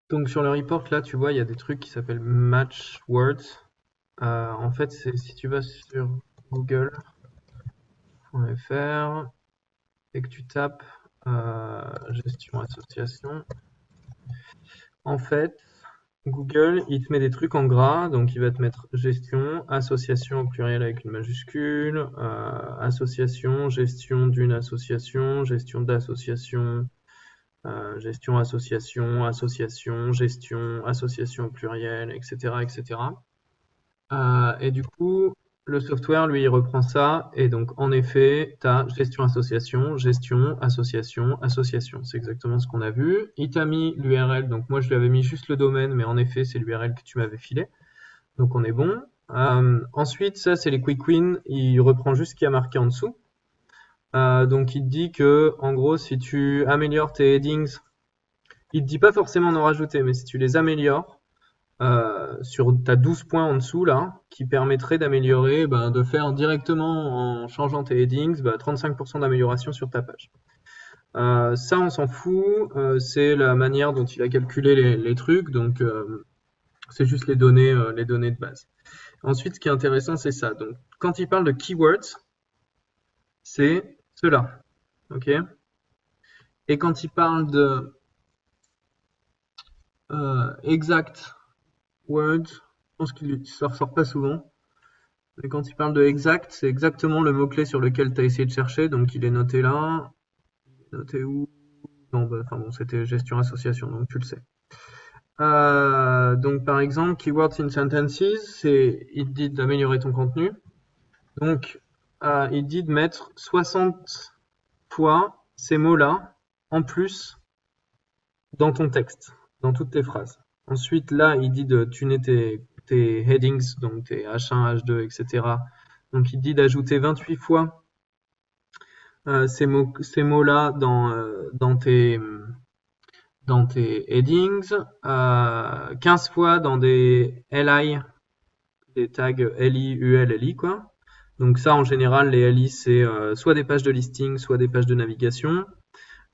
Donc sur le report, là, tu vois, il y a des trucs qui s'appellent match words. En fait, c'est si tu vas sur google.fr et que tu tapes gestion association, en fait, Google, il te met des trucs en gras, donc il va te mettre gestion, association au pluriel avec une majuscule, association, gestion d'une association, gestion d'association, gestion association, association, gestion, association au pluriel, etc., etc. Et du coup, le software, lui, il reprend ça. Et donc, en effet, tu as gestion association, gestion, association, association. C'est exactement ce qu'on a vu. Il t'a mis l'URL. Donc, moi, je lui avais mis juste le domaine, mais en effet, c'est l'URL que tu m'avais filé. Donc, on est bon. Ensuite, ça, c'est les quick wins. Il reprend juste ce qui a marqué en dessous. Donc, il te dit que, en gros, si tu améliores tes headings, il te dit pas forcément d'en rajouter, mais si tu les améliores, t'as 12 points en dessous là, qui permettraient d'améliorer, de faire directement en changeant tes headings, 35% d'amélioration sur ta page. Ça, on s'en fout. C'est la manière dont il a calculé les trucs, donc c'est juste les données de base. Ensuite, ce qui est intéressant, c'est ça. Donc, quand il parle de keywords, c'est cela, ok. Et quand il parle de exact words, je pense qu'il ne ressort pas souvent. Et quand il parle de exact, c'est exactement le mot-clé sur lequel tu as essayé de chercher, donc il est noté là. Noté où? Non, enfin bon, c'était gestion association, donc tu le sais. Donc par exemple, keywords in sentences, il te dit d'améliorer ton contenu. Donc il te dit de mettre 60 fois ces mots-là en plus dans ton texte, dans toutes tes phrases. Ensuite, là, il dit de tuner tes headings, donc tes H1, H2, etc. Donc il te dit d'ajouter 28 fois ces mots-là dans tes headings, 15 fois dans des LI, des tags LI, UL, LI, quoi. Donc ça, en général, les LI, c'est soit des pages de listing, soit des pages de navigation.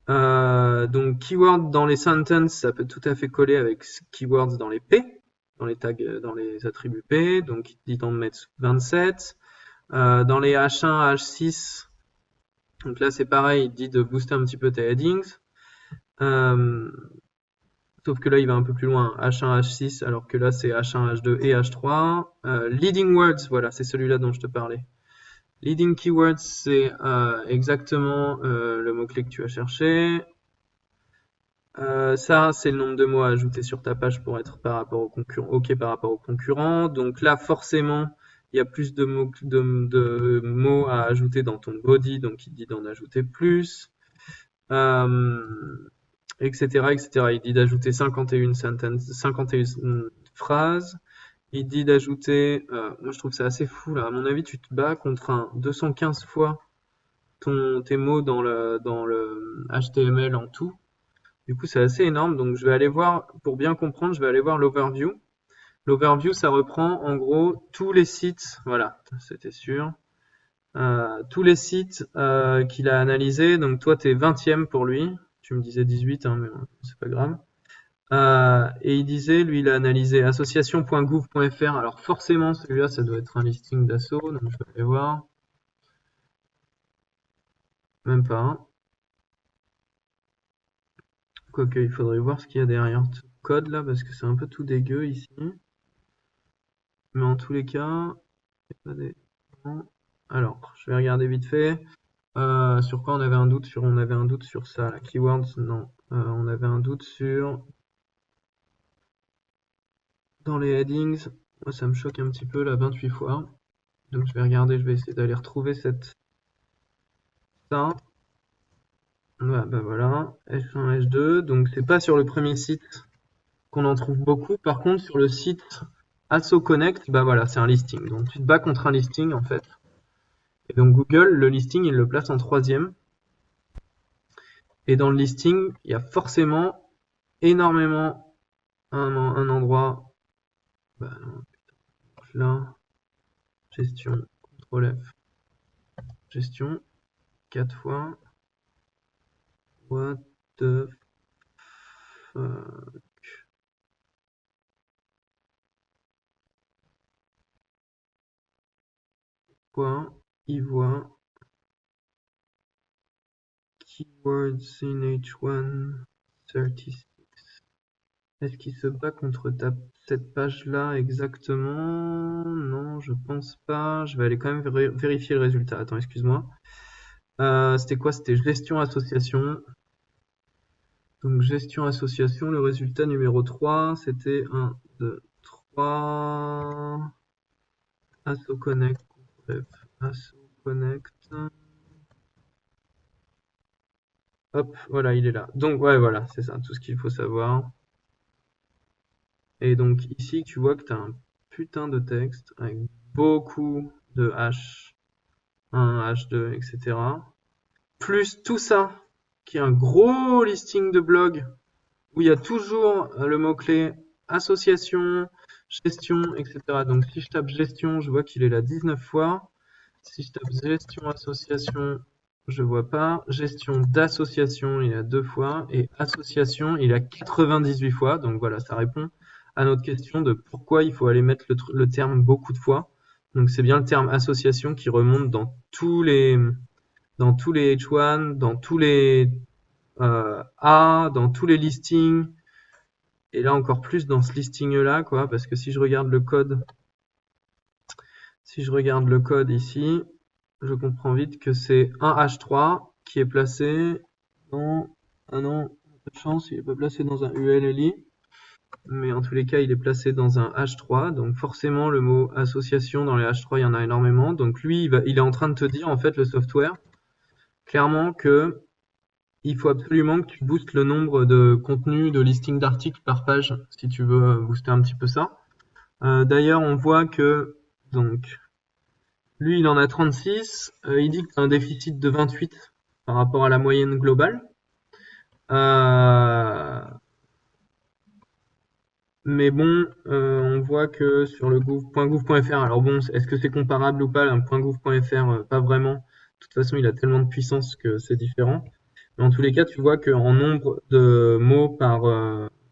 Donc keywords dans les sentences, ça peut tout à fait coller avec keywords dans les P, dans les tags, dans les attributs P. Donc il dit d'en mettre 27. Dans les H1, H6, donc là c'est pareil, il dit de booster un petit peu tes headings. Sauf que là il va un peu plus loin, H1, H6, alors que là c'est H1, H2 et H3. Leading words, voilà, c'est celui-là dont je te parlais. Leading keywords, c'est exactement le mot-clé que tu as cherché. Ça, c'est le nombre de mots à ajouter sur ta page pour être par rapport au concurrent, OK par rapport au concurrent. Donc là, forcément, il y a plus de mots à ajouter dans ton body, donc il dit d'en ajouter plus, etc., etc. Il dit d'ajouter 51 phrases. Il dit d'ajouter, moi je trouve ça assez fou là. À mon avis, tu te bats contre un 215 fois tes mots dans le HTML en tout. Du coup, c'est assez énorme. Donc, je vais aller voir, pour bien comprendre, je vais aller voir l'overview. L'overview, ça reprend en gros tous les sites, voilà, c'était sûr, tous les sites qu'il a analysés. Donc, toi, t'es 20e pour lui. Tu me disais 18, hein, mais c'est pas grave. Et il disait, lui, il a analysé association.gouv.fr. Alors, forcément, celui-là, ça doit être un listing d'assaut. Donc, je vais aller voir. Même pas. Hein. Quoique, il faudrait voir ce qu'il y a derrière ce code là, parce que c'est un peu tout dégueu ici. Mais en tous les cas, pas des... alors, je vais regarder vite fait. Sur quoi on avait un doute on avait un doute sur ça. La keywords, non. On avait un doute sur dans les headings. Moi, ça me choque un petit peu là, 28 fois. Donc je vais regarder, je vais essayer d'aller retrouver ça. Ouais, bah voilà, H1, H2. Donc c'est pas sur le premier site qu'on en trouve beaucoup. Par contre, sur le site Asso Connect, bah voilà, c'est un listing. Donc tu te bats contre un listing en fait. Et donc Google, le listing, il le place en troisième. Et dans le listing, il y a forcément énormément un endroit, bah, là, gestion, CTRL F, gestion, 4 fois, what the fuck. fois, il voit keywords in H1 36. Est-ce qu'il se bat contre cette page-là exactement? Non, je pense pas. Je vais aller quand même vérifier le résultat. Attends, excuse-moi. C'était quoi? C'était gestion association. Donc gestion association, le résultat numéro 3, c'était 1, 2, 3. Asso Connect. Bref, Asso Connect. Hop, voilà, il est là. Donc ouais, voilà, c'est ça, tout ce qu'il faut savoir. Et donc ici, tu vois que tu as un putain de texte avec beaucoup de H1, H2, etc. Plus tout ça, qui est un gros listing de blogs où il y a toujours le mot-clé association, gestion, etc. Donc si je tape gestion, je vois qu'il est là 19 fois. Si je tape gestion association, je vois pas. Gestion d'association, il y a 2 fois. Et association, il y a 98 fois. Donc voilà, ça répond à notre question de pourquoi il faut aller mettre le terme beaucoup de fois. Donc c'est bien le terme association qui remonte dans tous les H1, dans tous les A, dans tous les listings. Et là encore plus dans ce listing-là, quoi, parce que si je regarde le code ici, je comprends vite que c'est un H3 qui est placé dans... Ah non, pas de chance, il n'est pas placé dans un ULLI, mais en tous les cas, il est placé dans un H3, donc forcément, le mot association dans les H3, il y en a énormément. Donc lui, il est en train de te dire, en fait, le software, clairement que il faut absolument que tu boostes le nombre de contenus, de listings d'articles par page, si tu veux booster un petit peu ça. D'ailleurs, on voit que donc lui, il en a 36. Il dit que tu as un déficit de 28 par rapport à la moyenne globale. Mais bon, on voit que sur le .gouv.fr, alors bon, est-ce que c'est comparable ou pas? Un .gouv.fr, pas vraiment. De toute façon, il a tellement de puissance que c'est différent. Mais en tous les cas, tu vois qu'en nombre de mots par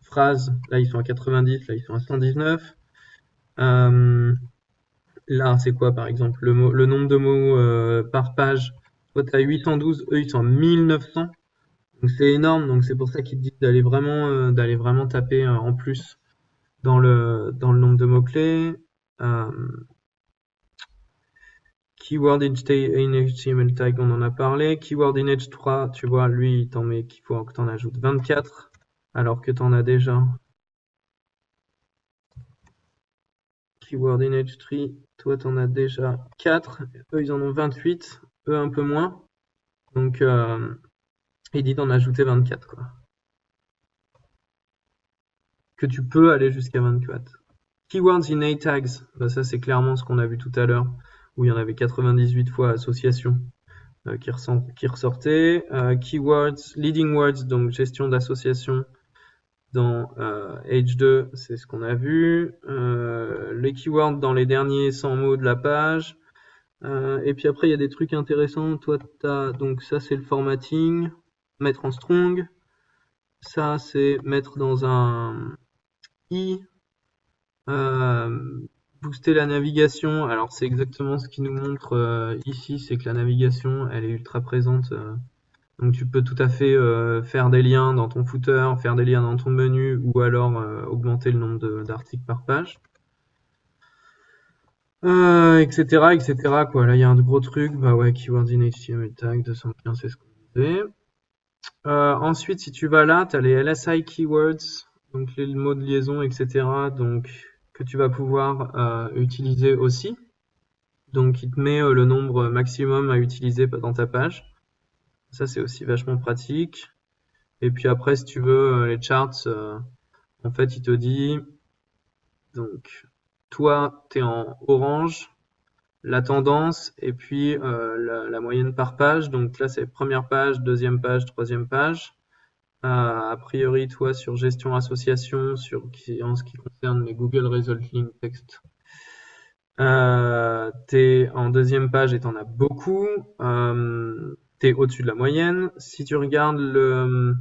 phrase, là ils sont à 90, là ils sont à 119. Là, c'est quoi par exemple le nombre de mots par page? Toi, tu as 812, eux ils sont à 1900. Donc c'est énorme, donc c'est pour ça qu'ils te disent d'aller vraiment taper en plus dans le nombre de mots-clés. Keyword in HTML tag, on en a parlé. Keyword in H3, tu vois, lui, il t'en met qu'il faut que tu en ajoutes 24, alors que tu en as déjà. Keyword in H3, toi, tu en as déjà 4. Eux, ils en ont 28. Eux, un peu moins. Donc, il dit d'en ajouter 24, quoi. Que tu peux aller jusqu'à 24. Keywords in A tags, bah ça c'est clairement ce qu'on a vu tout à l'heure, où il y en avait 98 fois association qui ressortait. Keywords, leading words, donc gestion d'association dans H2, c'est ce qu'on a vu. Les keywords dans les derniers 100 mots de la page. Et puis après il y a des trucs intéressants. Toi t'as, donc ça c'est le formatting, mettre en strong. Ça c'est mettre dans un i. Booster la navigation, alors c'est exactement ce qui nous montre ici, c'est que la navigation elle est ultra présente, donc tu peux tout à fait faire des liens dans ton footer, faire des liens dans ton menu ou alors augmenter le nombre d'articles par page, etc., etc. quoi. Là il y a un gros truc, bah ouais, keyword in HTML tag 215, c'est ce qu'on disait. Ensuite si tu vas là, tu as les LSI keywords, donc les mots de liaison, etc. donc que tu vas pouvoir utiliser aussi. Donc il te met le nombre maximum à utiliser dans ta page. Ça c'est aussi vachement pratique. Et puis après si tu veux les charts, en fait il te dit donc toi tu es en orange, la tendance et puis la moyenne par page. Donc là c'est première page, deuxième page, troisième page. A priori toi sur gestion association, en ce qui concerne les Google Result Link Text. T'es en deuxième page et t'en as beaucoup. T'es au-dessus de la moyenne. Si tu regardes le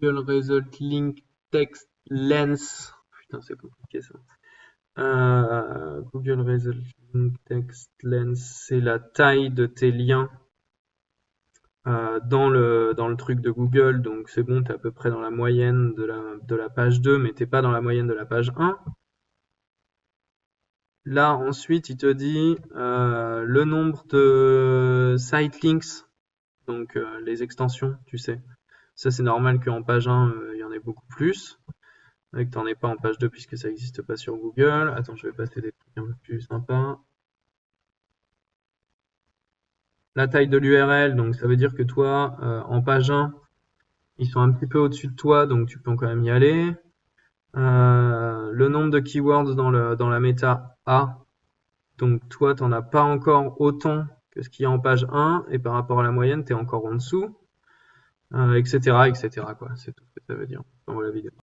Google Result Link Text Lens, putain c'est compliqué ça. Google Resulting Text Length, c'est la taille de tes liens dans le truc de Google, donc c'est bon, t'es à peu près dans la moyenne de la page 2, mais t'es pas dans la moyenne de la page 1. Là, ensuite, il te dit le nombre de sitelinks, donc les extensions, tu sais. Ça, c'est normal qu'en page 1, il y en ait beaucoup plus, et que t'en aies pas en page 2 puisque ça n'existe pas sur Google. Attends, je vais passer des trucs un peu plus sympas. La taille de l'URL, donc ça veut dire que toi, en page 1, ils sont un petit peu au-dessus de toi, donc tu peux quand même y aller. Le nombre de keywords dans la méta A, donc toi, tu n'en as pas encore autant que ce qu'il y a en page 1, et par rapport à la moyenne, tu es encore en dessous, etc., etc., quoi. C'est tout ce que ça veut dire. Enfin, voilà la vidéo.